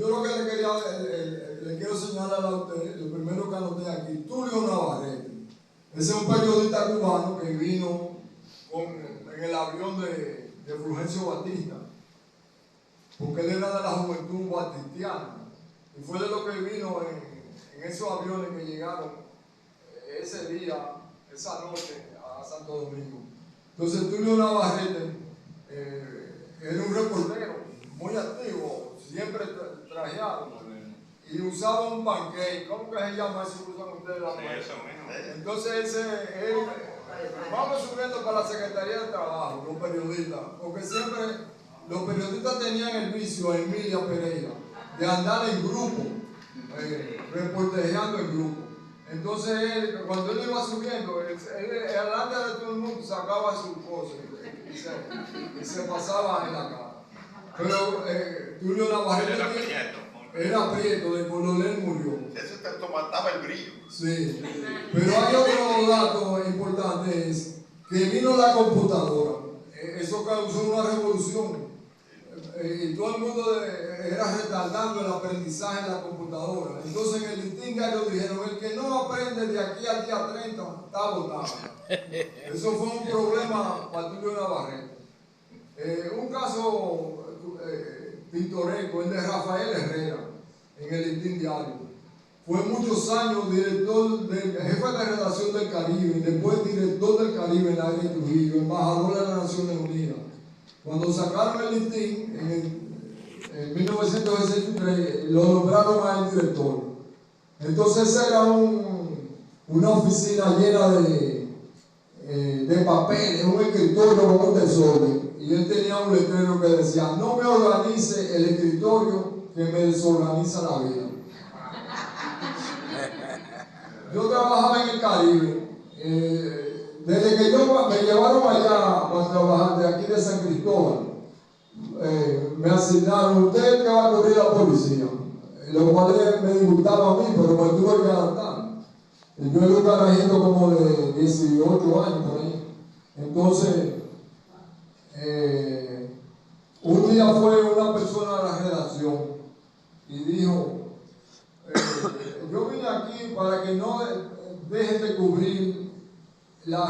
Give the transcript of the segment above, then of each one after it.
Yo lo que le quiero señalar a usted, lo primero que anoté aquí, Tulio Navarrete. Ese es un periodista cubano que vino en el avión de Fulgencio Batista, porque él era de la juventud batistiana, y fue de lo que vino en esos aviones que llegaron ese día, esa noche, a Santo Domingo. Entonces Tulio Navarrete era un reportero muy activo, siempre trajeado, y usaba un pancake. ¿Cómo que se llama eso que usan ustedes? Sí, eso mismo. Entonces vamos subiendo para la Secretaría de Trabajo, los periodistas, porque siempre los periodistas tenían el vicio, Emilia Pereira, de andar en grupo, reporteando en grupo. Entonces cuando él iba subiendo, él delante de todo el mundo sacaba sus cosas y se pasaba en la cara. Pero Tulio Navarrete era prieto, de color él murió. Eso te mataba el brillo. Sí, pero hay otro dato importante, es que vino la computadora. Eso causó una revolución. Y todo el mundo era retardando el aprendizaje en la computadora. Entonces en el listín diario dijeron, el que no aprende de aquí al día 30 está votado. Eso fue un problema para Tulio Navarrete. Un caso pintoresco, el de Rafael Herrera, en el listín diario. Fue muchos años director jefe de redacción del Caribe, y después director del Caribe en la área de Trujillo, embajador de las Naciones Unidas. Cuando sacaron el listín, en 1963, lo nombraron a él director. Entonces era una oficina llena de papeles, un escritorio con un desorden. Y él tenía un letrero que decía, no me organice el escritorio que me desorganiza la vida. Yo trabajaba en el Caribe. Desde que me llevaron allá a trabajar de aquí de San Cristóbal, me asignaron, usted que va a cubrir la policía. Los padres me disgustaban a mí, pero me tuve que adaptar. Yo era un carajito como de 18 años por ahí. Entonces, un día fue una persona a la redacción y dijo, yo vine aquí para que no dejen de cubrir la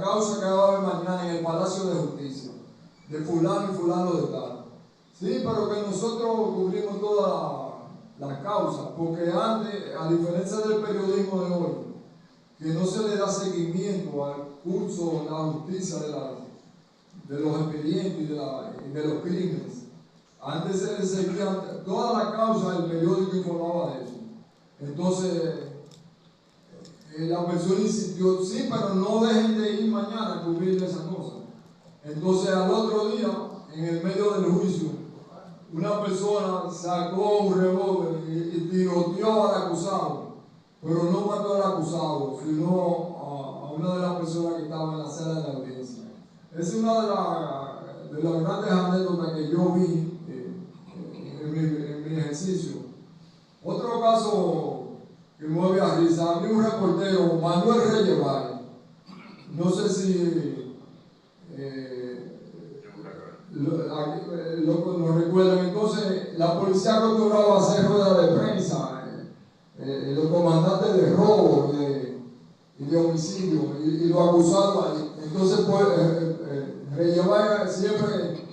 causa que va a haber mañana en el Palacio de Justicia, de fulano y fulano de tal. Sí, pero que nosotros cubrimos toda la causa, porque antes, a diferencia del periodismo de hoy, que no se le da seguimiento al curso de la justicia de los expedientes y de los crímenes. Antes se le seguía toda la causa, el periódico informaba de eso. Entonces, la persona insistió, sí, pero no dejen de ir mañana a cubrir esa cosa. Entonces, al otro día, en el medio del juicio, una persona sacó un revólver y tiroteó al acusado, pero no mató al acusado, sino a una de las personas que estaba en la sala de la audiencia. Esa es una de las grandes anécdotas que yo vi en mi ejercicio. Otro caso que mueve a risa, a mí un reportero, Manuel Reyes Valle, no sé si lo recuerdan. Entonces la policía acostumbraba a hacer ruedas de prensa, los comandantes de robo y de homicidio, y lo acusados ahí. Entonces pues Reyes Valle siempre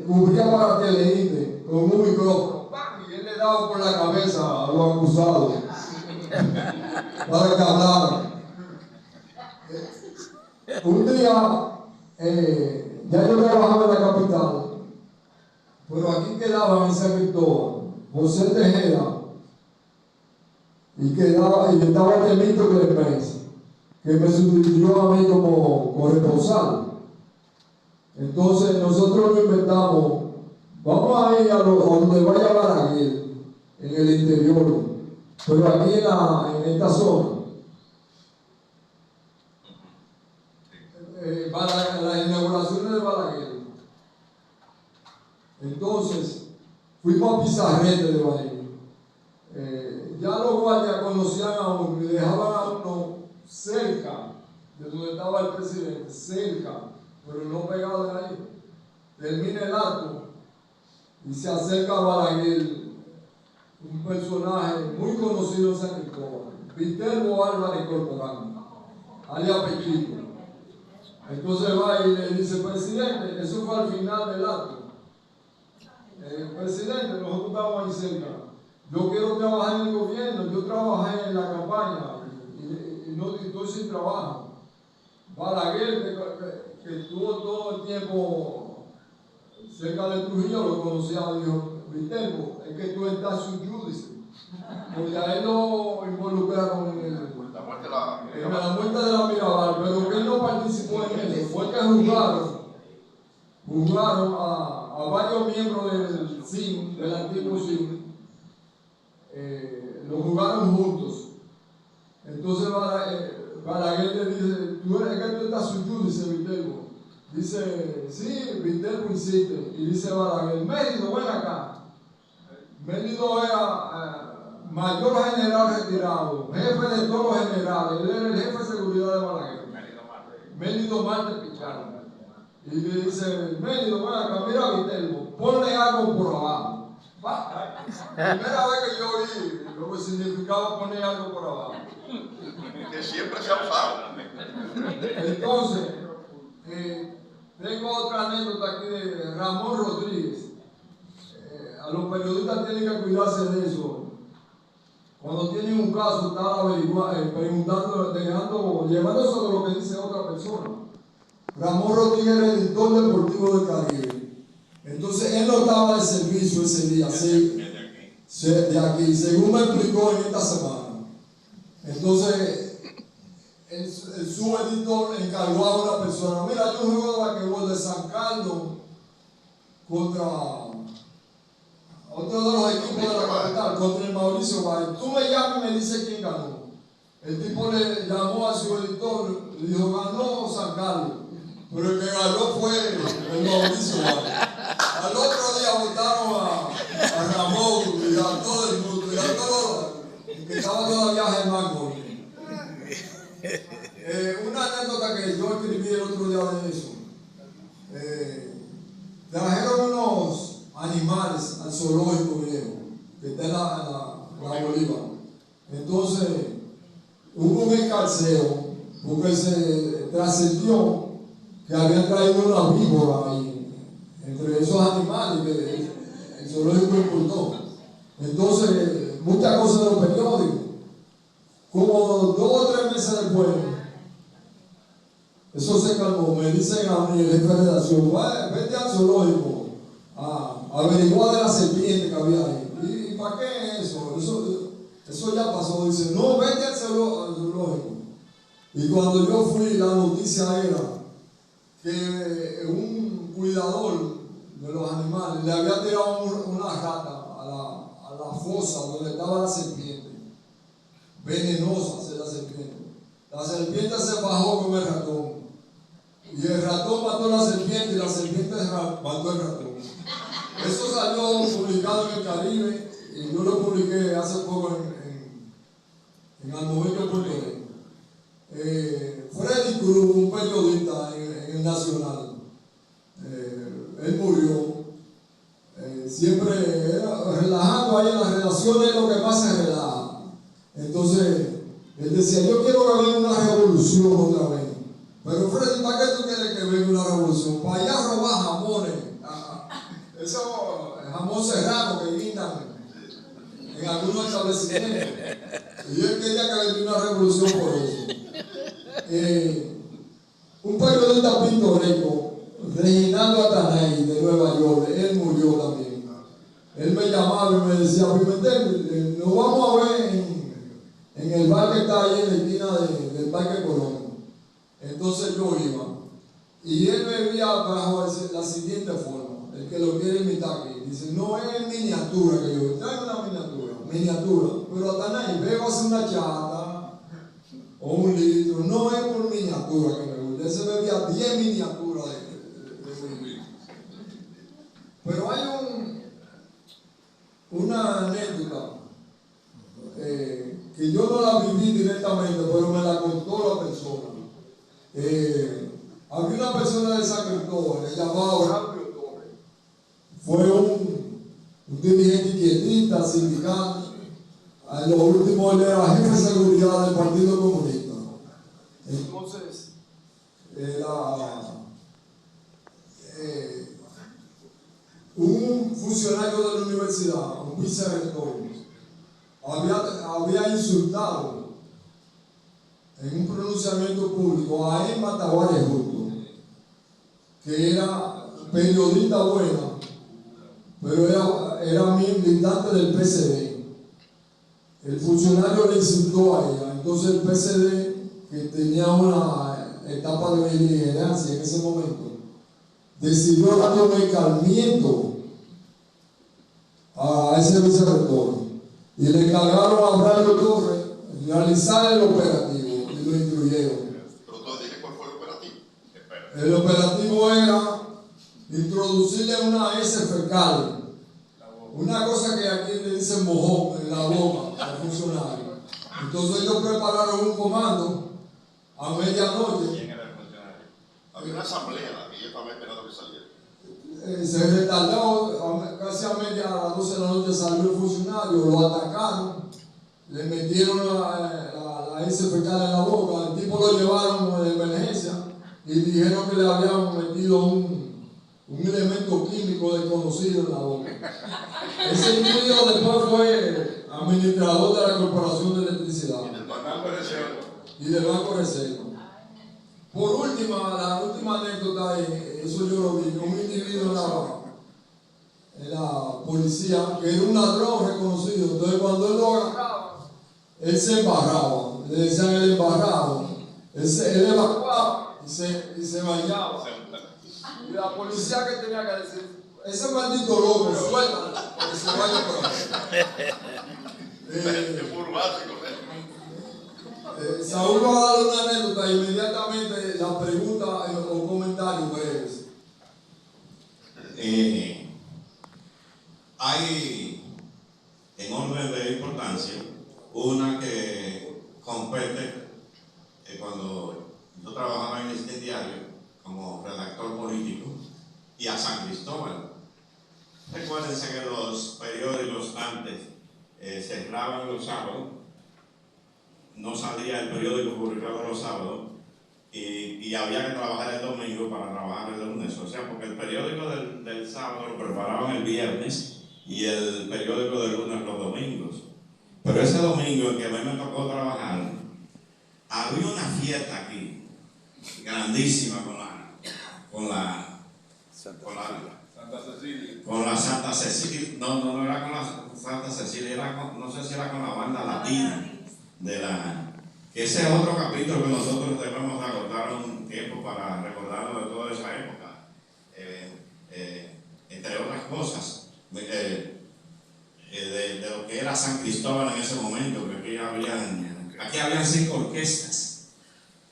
cubría para Teleinte con un micrófono, y él le daba por la cabeza a los acusados para que hablaran. Un día, ya yo trabajaba en la capital, pero aquí quedaba en San Cristóbal José Tejeda, y estaba Temito Clemens, que me sustituyó a mí como corresponsal. Entonces nosotros lo inventamos, vamos a ir a donde vaya Balaguer, en el interior, pero aquí en esta zona. Las inauguraciones de Balaguer. Entonces, fuimos a Pizarrete de Bahía. Ya los guardias conocían a uno y dejaban a uno cerca de donde estaba el presidente, cerca, pero no pegado de ahí. Termina el acto y se acerca a Balaguer, un personaje muy conocido en San Cristóbal, Viterbo Álvarez Corporán, alias Pechito. Entonces va y le dice, presidente, eso fue al final del acto. Presidente, nosotros estamos ahí cerca. Yo quiero trabajar en el gobierno, yo trabajé en la campaña y no estoy sin trabajo. Balaguer, que estuvo todo el tiempo cerca de Trujillo, lo conocía, dijo, Viterbo, es que tú estás sub judice. Porque a él lo involucraron en La muerte de la la muerte de la Mirabal, pero que él no participó en eso. Fue que juzgaron a varios miembros del CIN, del antiguo CIN, lo juzgaron juntos. Entonces Balaguer le dice, tú eres que tú estás sub judice, Viterbo. Dice, sí, Viterbo insiste. Y dice Balaguer, Mérido, ven acá. Mérido era mayor general retirado, jefe de todos los generales. Él era el jefe de seguridad de Balaguer. Mérido Marte Pichardo. Y le dice, Mérido, ven acá, mira a Viterbo, ponle algo por abajo. Primera vez que yo oí lo que significaba poner algo por abajo. que siempre se ha usado. Entonces, tengo otra anécdota aquí de Ramón Rodríguez. A los periodistas tienen que cuidarse de eso. Cuando tienen un caso, están averiguando, preguntando, llevándose de lo que dice otra persona. Ramón Rodríguez era editor deportivo del Caribe. Entonces, él no estaba de servicio ese día, de aquí, según me explicó en esta semana. Entonces, el subeditor encargó a una persona, mira, yo juego de basquetbol de San Carlos contra otro de los equipos de la capital, contra el Mauricio Valle. Tú me llamas y me dices quién ganó. El tipo le llamó a su editor, le dijo, ganó San Carlos. Pero el que ganó fue el Mauricio Valle. Al otro día votaron a Ramón y a todo el mundo, y a todo, que estaba todavía Germán Gómez. Una anécdota que yo escribí el otro día de eso. Trajeron unos animales al zoológico viejo, que está en la Bolívar. Entonces, hubo un escarceo, porque se trascendió que habían traído una víbora ahí, entre esos animales que el zoológico importó. Entonces, muchas cosas de los periódicos. Como 2 o 3 meses después, eso se calmó. Me dicen a mí, el jefe de redacción, vete al zoológico a averiguar de la serpiente que había ahí. ¿Y para qué eso? Eso ya pasó. Dice, no, vete al zoológico. Y cuando yo fui, la noticia era que un cuidador de los animales le había tirado una rata a la fosa donde estaba la serpiente. Venenosa es la serpiente. La serpiente se bajó con el ratón. Y el ratón mató a la serpiente y la serpiente mató al ratón. Eso salió publicado en el Caribe y yo lo publiqué hace poco en Almovillo, Puerto Rico. Freddy Cruz, un periodista en el Nacional, él murió. Siempre relajando ahí en las relaciones, lo que más se relaja. Entonces, él decía, yo quiero que venga una revolución otra vez. Pero Freddy, ¿para qué tú quieres que venga una revolución? Para allá robar jamones. Eso, jamón serrano que guindan en algunos establecimientos. Y él quería que venga una revolución por eso. Un periodista pintoresco, Reginaldo Atanay, de Nueva York, él murió también. Él me llamaba y me decía, Pimentel, nos vamos a ver en el bar que está ahí en la esquina del Parque Colón. Entonces yo iba. Y él me veía bajo la siguiente forma. El que lo quiere imitar aquí. Dice, no es en miniatura que yo traigo una miniatura. Pero Atanay, veo hacer una chata o un litro. No es por miniatura que me gusta. Él se bebía 10 miniaturas de un litro. Pero hay una anécdota que yo no la viví directamente, pero me la contó la persona. Había una persona de San Cristóbal, le llamaba Horacio Torres. Fue un un dirigente izquierdista, sindical. En lo último él era jefe de seguridad del Partido Comunista. Entonces, un funcionario de la universidad, un vicerrector, había insultado en un pronunciamiento público a Emma Tavares Justo, que era periodista buena, pero era militante del PCD. El funcionario le insultó a ella. Entonces el PCD, que tenía una etapa de beligerancia en ese momento, decidió darle un escarmiento a ese vicerrector y le encargaron a Braulio Torres realizar el operativo y lo instruyeron. Pero tú dije cuál fue el operativo. Espera. El operativo era introducirle una S fecal, una cosa que aquí le dicen mojón en la boca al funcionario. Entonces ellos prepararon un comando a medianoche. ¿Quién era el funcionario? Había una asamblea y yo estaba esperando que saliera. Se retardó casi a las 12 de la noche, salió el funcionario, lo atacaron, le metieron la S fecal en la boca, el tipo lo llevaron de emergencia y dijeron que le habían metido un elemento químico desconocido en la boca. Ese individuo después fue administrador de la Corporación de Electricidad y del Banco de Reserva. Por última, la última anécdota, eso yo lo vi, un individuo en la policía, que era un ladrón reconocido. Entonces cuando él lo agarraba, él se embarraba, le decían el embarrado, él evacuaba y se bañaba. Y la policía que tenía que decir, ese maldito loco, suéltalo, que se vaya por ahí. Es puro básico. Saúl va a dar una anécdota inmediatamente, la pregunta o comentarios breves. Hay, en orden de importancia, una que compete cuando yo trabajaba en este diario como redactor político y a San Cristóbal. Recuérdense que los periódicos antes cerraban los sábados, no salía el periódico publicado los sábados y había que trabajar el domingo para trabajar el lunes. O sea, porque el periódico del sábado lo preparaban el viernes y el periódico del lunes los domingos. Pero ese domingo en que a mí me tocó trabajar, había una fiesta aquí, grandísima con la Santa Cecilia. No era con la Santa Cecilia, no sé si era con la banda latina ese es otro capítulo que nosotros debemos agotar un tiempo para recordarnos de toda esa época. Entre otras cosas, de lo que era San Cristóbal en ese momento, que aquí habían 5 orquestas.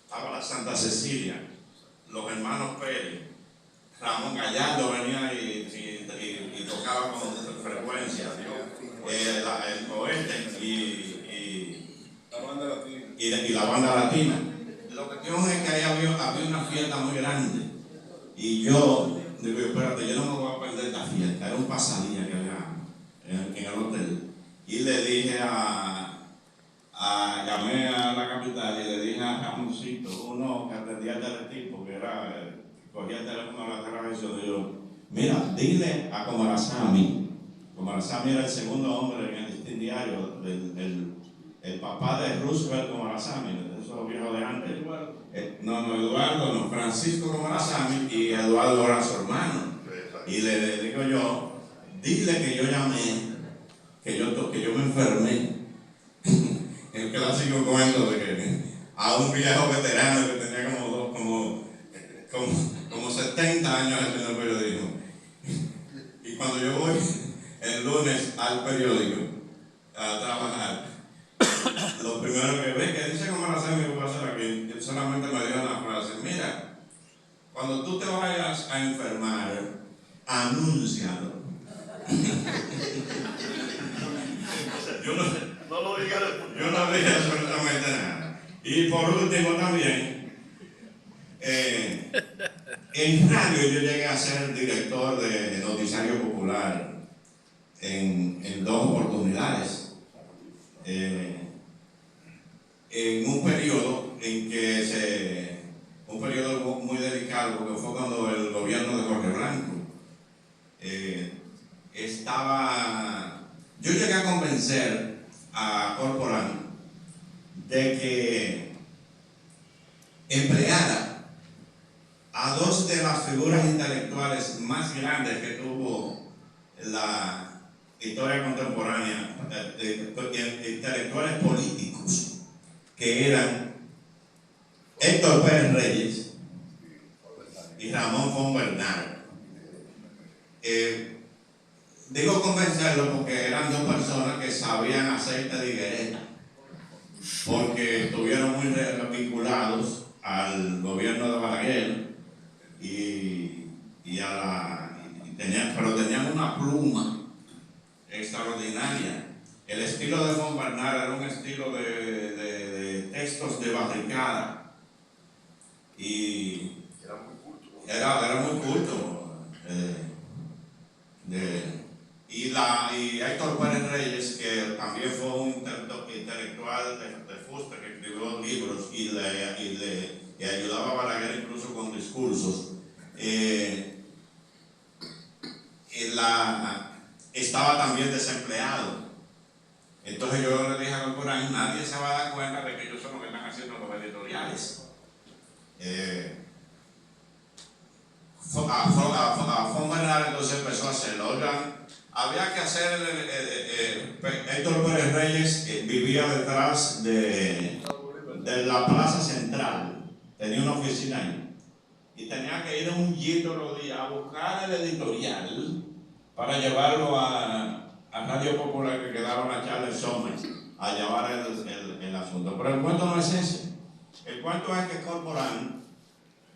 Estaba la Santa Cecilia, los hermanos Pérez, Ramón Gallardo venía y tocaba con frecuencia, el poeta y la banda latina. Lo que quiero es que ahí había una fiesta muy grande y yo digo, espérate, yo no me voy a perder esta fiesta. Era un pasadía que había en el hotel y le dije llamé a la capital y le dije a Ramoncito, uno que atendía el teletipo, que cogía el teléfono a la televisión, y yo, mira, dile a Comarazami era el segundo hombre en este diario, el papá de Roosevelt Comarazami, de esos viejos de antes. Eduardo, no, Francisco Comarazami y Eduardo era su hermano. Y le digo yo, dile que yo llamé, que yo me enfermé. El clásico cuento de que a un viejo veterano que tenía como 70 años haciendo periodismo. Y cuando yo voy el lunes al periódico a trabajar, lo primero que ve, que dice Comarazami que va a hacer aquí, él solamente me dio una frase: mira, cuando tú te vayas a enfermar, anúncialo. Yo no dije absolutamente nada. Y por último también, en radio yo llegué a ser director de Noticiario Popular en dos oportunidades. En un periodo en que un periodo muy delicado, porque fue cuando el gobierno de Jorge Blanco yo llegué a convencer a Corporán de que empleara a dos de las figuras intelectuales más grandes que tuvo la historia contemporánea, intelectuales políticos, que eran Héctor Pérez Reyes y Ramón von Bernard. Digo convencerlo porque eran dos personas que sabían aceite de higuereta, porque estuvieron muy vinculados al gobierno de Balaguer pero tenían una pluma extraordinaria. El estilo de von Bernard era un estilo de textos de barricada y era muy culto. Y Héctor Pérez Reyes, que también fue un intelectual de fuste, que escribió libros y ayudaba a Balaguer incluso con discursos, estaba también desempleado. Entonces yo le dije a Corporán, nadie se va a dar cuenta de que ellos son los que están haciendo los editoriales. A von Bernard entonces empezó a hacerlo. Oigan, había que hacer Héctor Pérez Reyes vivía detrás de la plaza central, tenía una oficina ahí y tenía que ir a un Gito los días a buscar el editorial para llevarlo a Radio Popular, que quedaba en la Charles Sommer, a llevar el asunto. Pero el cuento no es ese. El cuento es que Corporán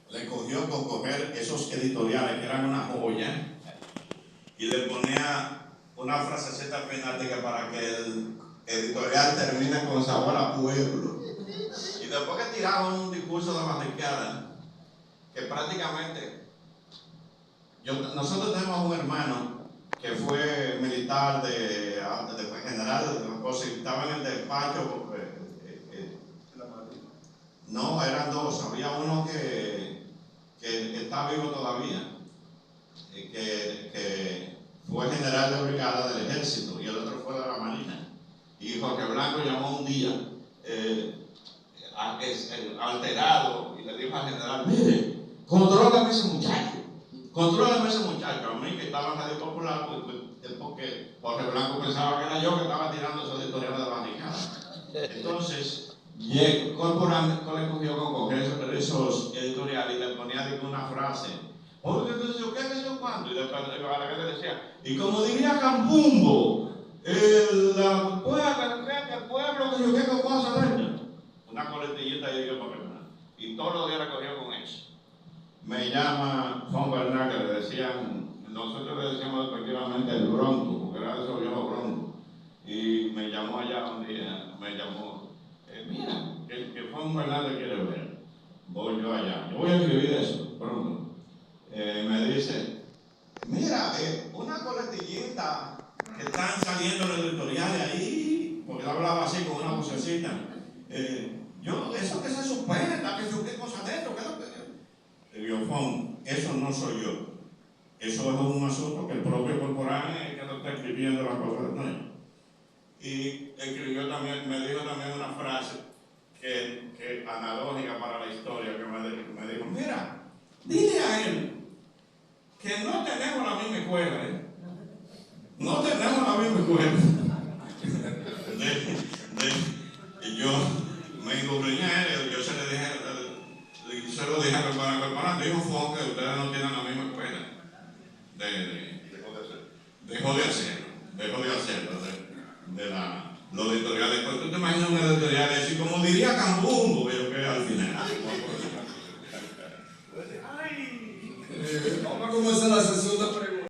le cogió con coger esos editoriales que eran una joya y le ponía una frasecita al final de que para que el editorial termine con sabor a pueblo. Y después que tiraban un discurso de barricada, que prácticamente nosotros tenemos un hermano que fue militar de general, estaba en el despacho. No, eran dos. Había uno que está vivo todavía, que fue general de brigada del ejército, y el otro fue de la marina. Y Jorge Blanco llamó un día alterado y le dijo al general: mire, contrólame ese muchacho. A mí, que estaba en Radio Popular, porque Jorge Blanco pensaba que era yo que estaba tirando esos editoriales de barricada. Entonces Corporán le cogió con coger esos editoriales y le ponía una frase. Oye, ¿qué es eso cuándo? Y después le decía, y como diría Campumbo, el pueblo que yo qué cosa de una coletillita y digo para Bernard. Y todos los días le cogió con eso. Me llama von Bernard, que le decían, nosotros le decíamos efectivamente el Bronco, porque era de esos viejos Broncos. Y me llamó allá un día, mira, que von Bernard le quiere ver. Voy yo allá, yo voy a escribir eso pronto. Me dice, mira, una coletillita que están saliendo los editoriales ahí, porque hablaba así con una vocecita. Eso que se suspenda, que yo qué cosa dentro, ¿qué es lo que? Le digo, Fon, eso no soy yo. Eso es un asunto que el propio Corporán es que no está escribiendo las cosas de él. Y escribió también, me dijo también una frase que analógica para la historia, que me dijo, mira, dile a él que no tenemos la misma escuela, no tenemos la misma escuela. Y yo me engurriñé a él, yo se lo dije a Corporán, dijo Fon que ustedes no tienen la misma escuela. Dejó de hacerlo. Los editoriales, pues tú te imaginas un editorial así, como diría Campumbo,